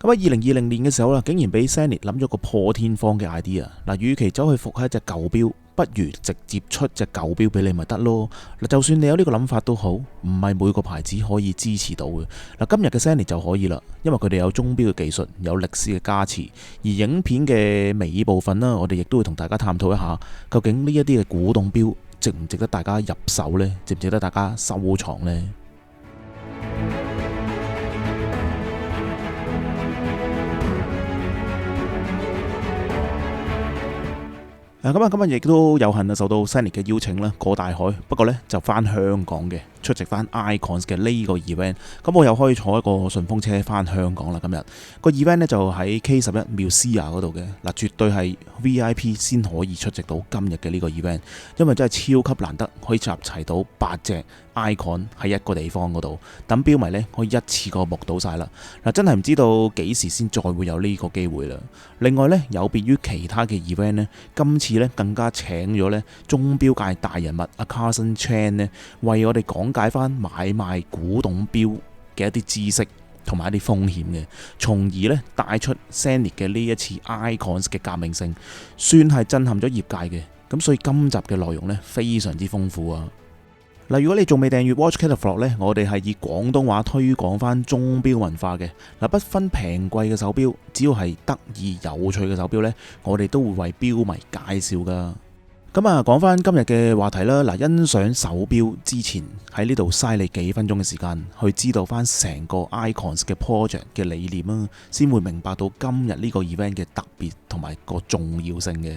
咁喺2020年嘅時候啦，竟然俾 Zenith 諗咗個破天荒嘅 idea。嗱，與其走去復刻一隻舊錶，不如直接出隻舊錶俾你咪得咯。嗱，就算你有呢個諗法都好，唔係每個牌子可以支持到嘅。嗱，今日嘅 Zenith 就可以啦，因為佢哋有鐘錶嘅技術，有歷史嘅加持。而影片嘅尾部分啦，我哋亦都會同大家探討一下，究竟呢一啲嘅古董錶值唔值得大家入手呢？值唔值得大家收藏呢？今日亦都有幸受到 Zenith 嘅邀請啦，過大海，不過呢就翻香港嘅，出席翻 Icons 嘅呢個 event。咁我又可以坐一個順風車翻香港啦。今日個 event 呢就喺 K11 Musea 嗰度嘅，嗱，絕對係 VIP 先可以出席到今日嘅呢個 event，因為真係超級難得可以集齊到8隻 Icon 喺一個地方嗰度，等標迷呢可以一次過目睹晒啦。嗱，真係唔知道幾時先再會有呢個機會啦。另外呢，有別於其他嘅 event 呢，今次呢更加請咗呢鐘錶界大人物阿 Carson Chan 呢，為我哋講解翻買賣古董錶嘅一啲知識同埋一啲風險嘅，從而呢帶出 Zenith 嘅呢一次 Icons 嘅革命性，算係震撼咗業界嘅。咁所以今集嘅內容呢，非常之豐富啊！嗱，如果你仲未訂閱 Watch Catalog 呢，我哋係以廣東話推廣翻鐘錶文化嘅。嗱，不分平貴嘅手錶，只要係得意有趣嘅手錶呢，我哋都會為錶迷介紹噶。咁啊，講翻今日嘅話題啦。嗱，欣賞手錶之前喺呢度嘥你幾分鐘嘅時間，去知道翻成個 Icons 嘅 project 嘅理念啊，先會明白到今日呢個 event 嘅特別同埋個重要性嘅。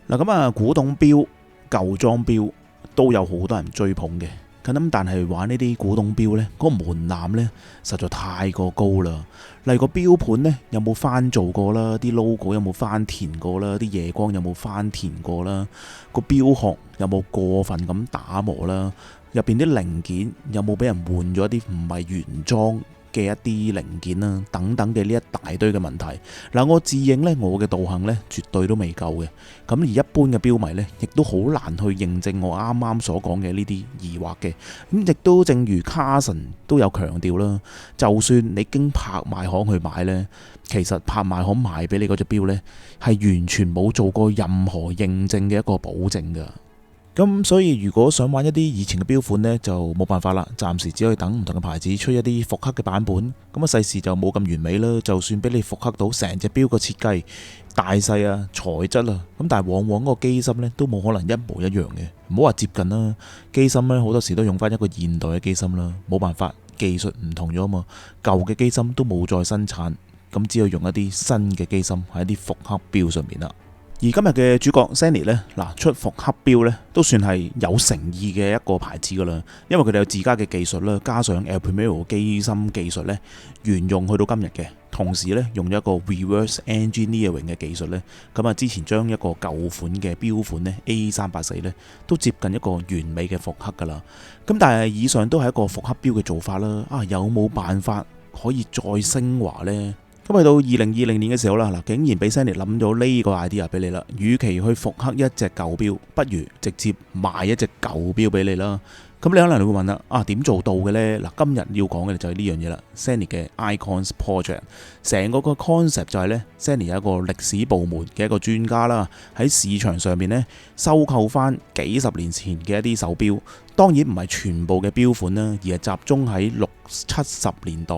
嗱，咁啊，古董錶、舊裝錶都有好多人追捧嘅。咁但係玩呢啲古董錶呢，嗰個門檻呢實在太過高啦。例如個錶盤呢，有冇翻做過啦？啲 logo 有冇翻填過啦？啲夜光有冇翻填過啦？個錶殼有冇過分咁打磨啦？入邊啲零件有冇俾人換咗啲唔係原裝嘅一啲零件啦，等等嘅呢一大堆嘅問題。嗱，我自認呢，我嘅道行呢絕對都未夠嘅。咁而一般嘅錶迷呢，亦都好難去認證我啱啱所講嘅呢啲疑惑嘅。咁亦都正如 Carson 都有強調啦，就算你經拍賣行去買呢，其實拍賣行賣俾你嗰隻錶呢，係完全冇做過任何認證嘅一個保證㗎。咁所以如果想玩一啲以前嘅錶款呢，就冇辦法啦，暫時只可以等唔同嘅牌子出一啲復刻嘅版本。咁啊，世事就冇咁完美啦。就算俾你復刻到成隻錶個設計、大細啊、材質啊，咁但係往往嗰個機芯呢都冇可能一模一樣嘅。唔好話接近啦，機芯呢好多時都用翻一個現代嘅機芯啦，冇辦法，技術唔同咗啊嘛。舊嘅機芯都冇再生產，咁只有用一啲新嘅機芯喺一啲復刻錶上面啦。而今日嘅主角 Zenith 呢，嗱，出復刻錶呢都算係有誠意嘅一個牌子噶啦，因為佢哋有自家嘅技術啦，加上 El Primero 機芯技術呢，沿用去到今日嘅，同時呢，用咗一個 reverse engineering 嘅技術呢。咁啊之前將一個舊款嘅錶款呢 A384 呢都接近一個完美嘅復刻噶啦。咁但係以上都係一個復刻錶嘅做法啦，有冇辦法可以再升華呢？咁去到2020年嘅時候啦，嗱，竟然俾 Zenith 諗咗呢個 idea 俾你啦。與其去復刻一隻舊錶，不如直接賣一隻舊錶俾你啦。咁你可能會問啦，點做到嘅呢？嗱，今日要講嘅就係呢樣嘢啦。Zenith 嘅 Icons Project， 成個 concept 就係呢 Zenith 有一個歷史部門嘅一個專家啦，喺市場上面呢收購翻幾十年前嘅一啲手錶，當然唔係全部嘅錶款啦，而係集中喺60、70年代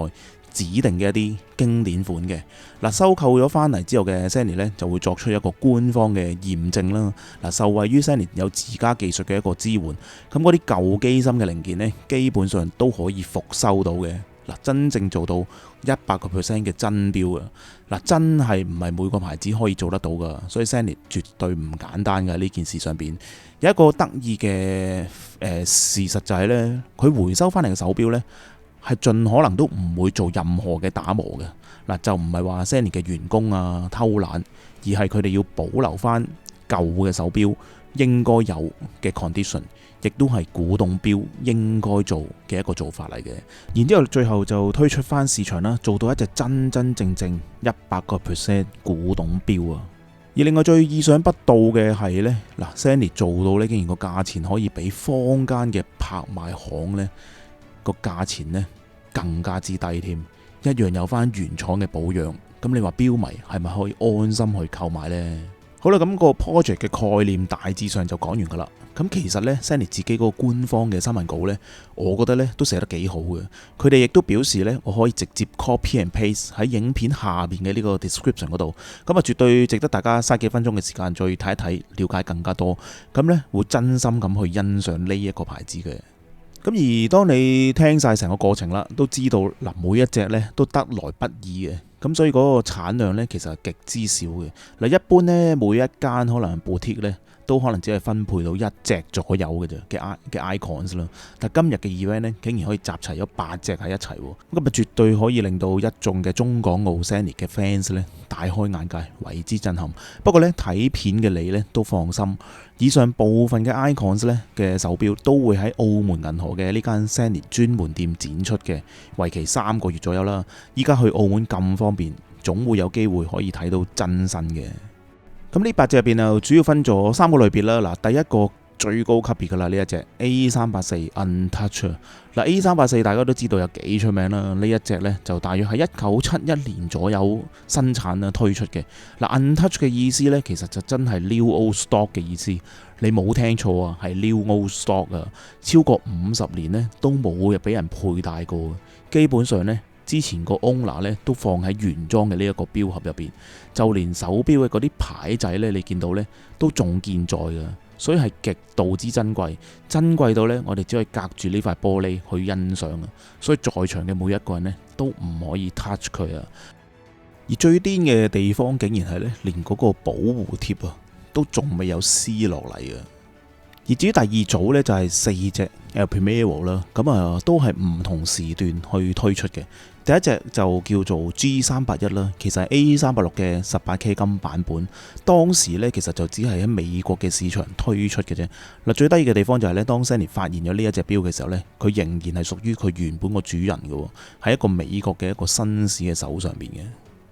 指定嘅一啲經典款嘅。嗱，收購咗翻嚟之後嘅 Zenith 呢就會作出一個官方嘅驗證啦。嗱，受惠於 Zenith 有自家技術嘅一個支援，咁嗰啲舊機芯嘅零件呢，基本上都可以復修到嘅。嗱，真正做到100% 嘅真錶啊！嗱，真係唔係每個牌子可以做得到噶，所以 Zenith 絕對唔簡單噶。呢件事上邊有一個得意嘅事實就係呢，佢回收翻嚟嘅手錶呢，係盡可能都唔會做任何嘅打磨嘅。嗱，就唔係話 Zenith 嘅員工偷懶，而係佢哋要保留翻舊嘅手錶應該有嘅 condition， 亦都係古董錶應該做嘅一個做法嚟嘅。然之後最後就推出翻市場啦，做到一隻真真正正100% 古董錶啊！而另外最意想不到嘅係呢，嗱 Zenith 做到呢，竟然個價錢可以比坊間嘅拍賣行呢個價錢呢更加之低添，一樣有翻原廠嘅保養。咁你話標迷係咪可以安心去購買呢？好啦，咁個 project 嘅概念大致上就講完噶啦。咁其實呢 Zenith 自己嗰個官方嘅新聞稿呢，我覺得呢都寫得幾好嘅。佢哋亦都表示呢，我可以直接 copy and paste 喺影片下邊嘅呢個 description 嗰度。咁啊，絕對值得大家嘥幾分鐘嘅時間再睇一睇，了解更加多。咁呢會真心咁去欣賞呢一個牌子嘅。咁而當你聽晒成個過程啦，都知道嗱，每一隻呢都得來不易嘅。咁所以嗰個產量呢，其實係極之少嘅。嗱，一般呢，每一間可能 boutique 呢，都可能只係分配到一隻左右嘅啫嘅 icons 啦。但今日嘅 event 呢，竟然可以集齊咗8隻喺一齊，咁啊絕對可以令到一眾嘅中港澳 Zenith 嘅 fans 呢大開眼界，為之震撼。不過呢，睇片嘅你呢都放心，以上部分嘅 icons 呢嘅手錶都會喺澳門銀河嘅呢間 Zenith 專門店展出嘅，為期3個月左右啦。依家去澳門咁方便，總會有機會可以睇到真身嘅。咁呢8隻入邊就主要分咗3個類別啦。嗱，第一個最高級別噶啦，呢一隻 A384 Untouched。嗱 A384 大家都知道有幾出名啦。呢一隻呢，就大約係1971年左右生產啦推出嘅。嗱 Untouched 嘅意思呢，其實就真係 New Old Stock 嘅意思。你冇聽錯啊，係 New Old Stock 啊，超過50年呢都冇俾人佩戴過。基本上呢，之前個 owner 咧都放喺原裝嘅呢一個錶盒入邊，就連手錶嘅嗰啲牌仔呢，你見到呢都仲健在㗎，所以係極度之珍貴，珍貴到呢，我哋只可以隔住呢塊玻璃去欣賞啊！所以在場嘅每一個人呢，都唔可以 touch 佢啊！而最癲嘅地方竟然係呢，連嗰個保護貼啊都仲未有撕落嚟啊！而至於第二組呢，就係4隻 El Primero 啦，咁啊都係唔同時段去推出嘅。第一隻就叫做 G381 啦，其實係 A386 嘅18K 金版本。當時呢，其實就只係喺美國嘅市場推出嘅啫。嗱，最得意嘅地方就係呢，當 Zenith 發現咗呢一隻錶嘅時候呢，佢仍然係屬於佢原本個主人嘅，喺一個美國嘅一個紳士嘅手上邊嘅。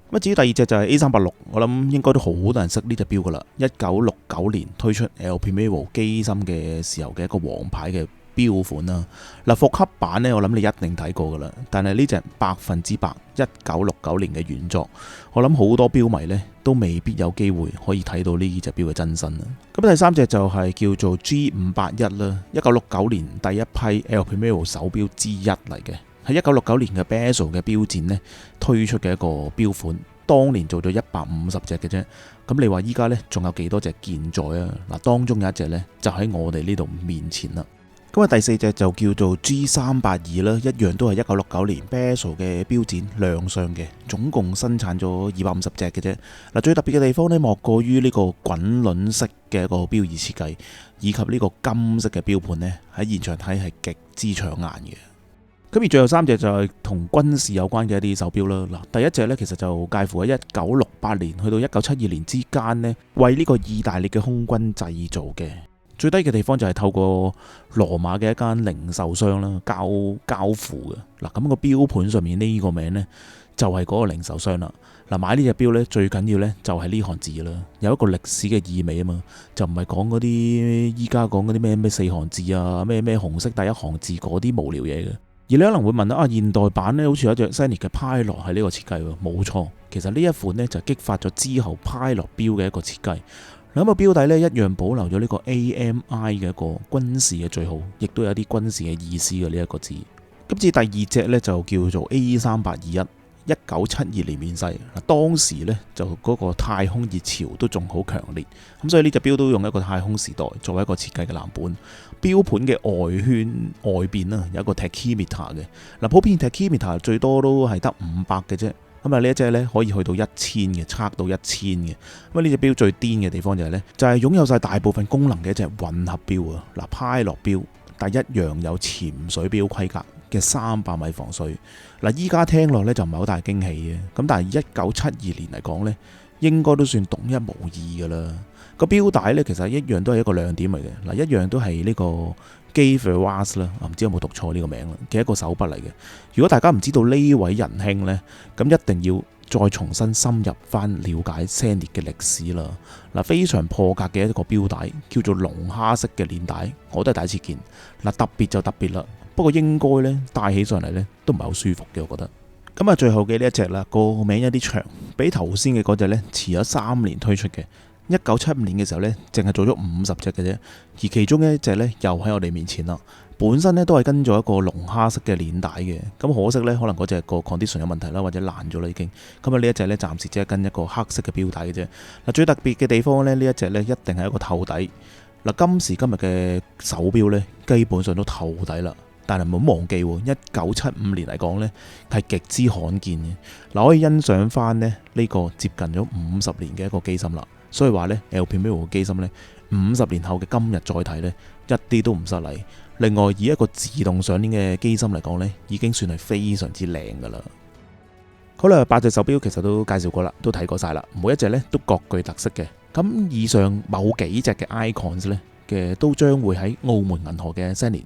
咁至於第二隻就係 A386，我諗應該都好多人識呢隻錶噶啦。1969年推出 El Primero 機芯嘅時候嘅一個王牌嘅錶款啦。嗱，復刻版呢，我諗你一定睇過噶啦。但係呢隻100%1969年嘅原作，我諗好多錶迷呢都未必有機會可以睇到呢隻錶嘅真身啦。咁第三隻就係叫做 G581 啦，1969年第一批 El Primero 手錶之一嚟嘅。喺1969年嘅 Bezel 嘅錶展呢推出嘅一個錶款，當年做咗150隻嘅啫。咁你話依家呢仲有幾多隻健在啊？嗱，當中有一隻呢就喺我哋呢度面前啦。咁啊，第四隻就叫做 G382 啦，一樣都係1969年 Bezel 嘅錶展亮相嘅，總共生產咗250隻嘅啫。嗱，最特別嘅地方呢，莫過於呢個滾輪式嘅一個錶儀設計，以及呢個金色嘅錶盤呢，喺現場睇係極之搶眼嘅。咁而最後3隻就係同軍事有關嘅一啲手錶啦。嗱，第一隻呢，其實就介乎喺1968年去到1972年之間呢，為呢個意大利嘅空軍製造嘅。最低嘅地方就係透過羅馬嘅一間零售商啦交付嘅。嗱，咁個錶盤上面呢個名呢，就係嗰個零售商啦。嗱，買呢隻錶呢，最緊要呢就係呢行字啦，有一個歷史嘅意味啊嘛，就唔係講嗰啲依家講嗰啲咩4行字啊，咩紅色第一行字嗰啲無聊嘢嘅。而你可能會問啊，現代版呢好似有一隻 Zenith 嘅 Pilot 係呢個設計喎，冇錯，其實呢一款呢就激發咗之後 Pilot 錶嘅一個設計。咁個錶底呢，一樣保留咗呢個 AMI 嘅一個軍事嘅序號，亦都有啲軍事嘅意思嘅呢一個字。咁至第二隻呢，就叫做 A381，1972年面世。嗱，當時呢，就嗰個太空熱潮都仲好強烈，咁所以呢隻錶都用一個太空時代作為一個設計嘅藍本。錶盤嘅外圈外邊啦，有一個 tachymeter 嘅。嗱，普遍 tachymeter 最多都係得500嘅啫。咁啊，呢一隻咧可以去到1000嘅，測到1000嘅。咁呢隻錶最癲嘅地方就係咧，就係擁有晒大部分功能嘅一隻混合錶啊！嗱，Pilot錶，但一樣有潛水錶規格嘅300米防水。嗱，依家聽落咧就唔係好大驚喜嘅，咁但係1972年嚟講咧，應該都算獨一無二噶啦。個錶帶咧其實一樣都係一個亮點嚟嘅。嗱，一樣都係呢個 Gay Ferraz 啦，唔知有冇讀錯呢個名啦嘅一個手筆嚟嘅。如果大家唔知道呢位仁兄呢，咁一定要再重新深入翻了解 Zenith 嘅歷史啦。嗱，非常破格嘅一個錶帶，叫做龍蝦式嘅鏈帶，我都係第一次見。嗱，特別就特別啦，不過應該呢戴起上嚟呢都唔係好舒服嘅，我覺得。咁啊，最後嘅呢一隻啦，個名有啲長，比頭先嘅嗰隻呢遲咗3年推出嘅。1975年嘅時候呢，淨係做咗50隻嘅啫，而其中一隻呢，又喺我哋面前啦。本身呢都係跟咗一個龍蝦式嘅鏈帶嘅，咁可惜呢，可能嗰隻個 condition 有問題啦，或者爛咗啦已經。咁啊呢一隻呢，暫時只係跟一個黑色嘅錶帶嘅啫。嗱，最特別嘅地方呢，呢一隻呢一定係一個透底。嗱，今時今日嘅手錶呢，基本上都透底啦。但係唔好忘記，1975年嚟講呢係極之罕見嘅。嗱，可以欣賞翻呢個接近咗50年嘅一個機芯啦。所以話呢 LPMAO 嘅機芯呢，50年後嘅今日再睇呢，一啲都唔失禮。另外，以一個自動上鏈嘅機芯嚟講呢，已經算係非常之靚噶啦。好啦，8隻手錶其實都介紹過啦，都睇過晒啦，每一隻呢都各具特色嘅。咁以上某幾隻嘅 icons 呢嘅都將會喺澳門銀河嘅 Zenith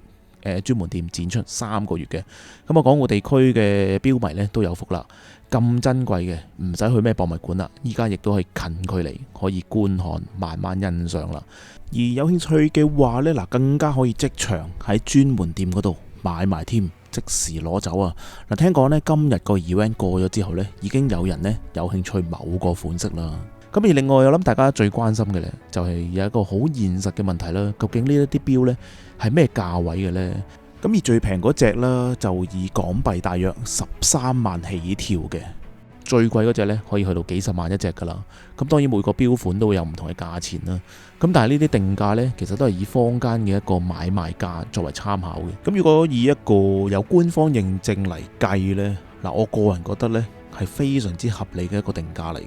專門店展出3個月嘅。咁啊，港澳地區嘅錶迷呢都有福啦，咁珍貴嘅唔使去咩博物館啦，依家亦都係近距離可以觀看，慢慢欣賞啦。而有興趣嘅話呢，嗱，更加可以即場喺專門店嗰度買埋添，即時攞走啊！嗱，聽講呢，今日個 event 過咗之後呢，已經有人呢有興趣某個款式啦。咁而另外，我諗大家最關心嘅呢，就係有一個好現實嘅問題啦。究竟呢一啲錶呢係咩價位嘅呢？咁而最平嗰隻啦，就以港幣大約13萬起跳嘅。最貴嗰隻呢，可以去到幾十萬一隻噶啦。咁當然每個錶款都會有唔同嘅價錢啦。咁但係呢啲定價呢，其實都係以坊間嘅一個買賣價作為參考嘅。咁如果以一個有官方認證嚟計呢，嗱，我個人覺得呢係非常之合理嘅一個定價嚟嘅。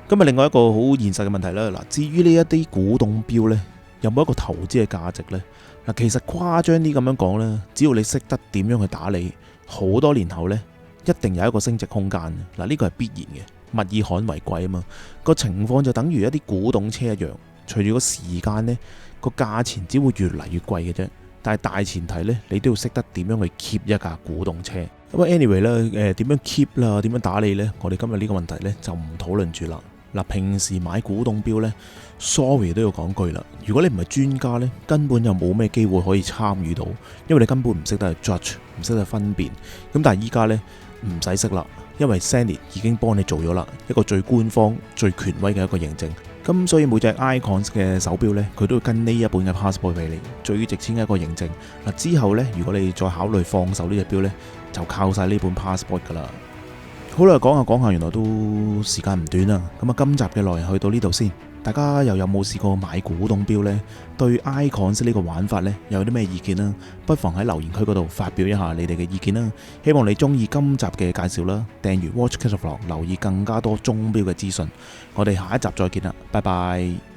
咁啊，另外一個好現實嘅問題啦，嗱，至於呢一啲古董錶呢，有冇一個投資嘅價值呢？嗱，其實誇張啲咁樣講呢，只要你識得點樣去打理，好多年後呢，一定有一個升值空間。嗱，呢個係必然嘅，物以罕為貴啊嘛。個情況就等於一啲古董車一樣，隨住個時間呢，個價錢只會越嚟越貴嘅啫。但係大前提呢，你都要識得點樣去 keep 一架古董車。咁啊 anyway 咧，點樣 keep 啦，點樣打理呢？我哋今日呢個問題呢，就唔討論住啦。嗱，平時買古董錶呢 sorry 都要講句啦。如果你唔係專家呢，根本就冇咩機會可以參與到，因為你根本唔識得去 judge，唔識得分辨。咁但係依家呢，唔使識啦，因為 Zenith 已經幫你做咗啦，一個最官方、最權威嘅一個認證。咁所以每隻 icons 嘅手錶呢，佢都會跟呢一本嘅 passport 俾你，最值錢嘅一個認證。嗱，之後呢，如果你再考慮放手呢隻錶呢，就靠晒呢本 passport 噶啦。好啦，講下講下，原來都時間唔短啦。咁啊，今集嘅內容去到呢度先。大家又有冇試過買古董錶呢？對 icons 呢個玩法呢，又有啲咩意見啦？不妨喺留言區嗰度發表一下你哋嘅意見啦。希望你中意今集嘅介紹啦，訂閱 Watch Catalog，留意更加多鐘錶嘅資訊。我哋下一集再見啦，拜拜。